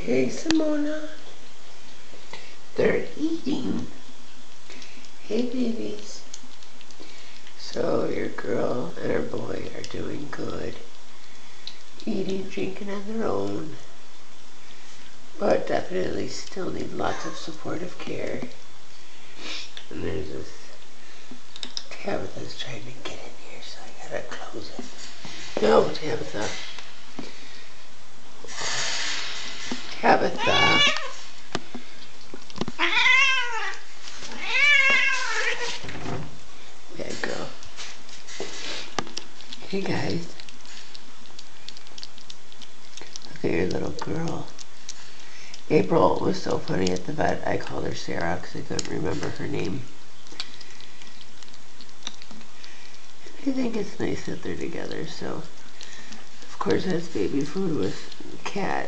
Hey, Simona. They're eating. Hey, babies. So your girl and her boy are doing good. Eating, drinking on their own. But definitely still need lots of supportive care. And there's this Tabitha's trying to get in here, so I gotta close it. No, Tabitha. Tabitha. Bad girl. Hey guys. Look at your little girl. April was so funny at the vet. I called her Sarah because I couldn't remember her name. I think it's nice that they're together, so of course that's baby food with Cat.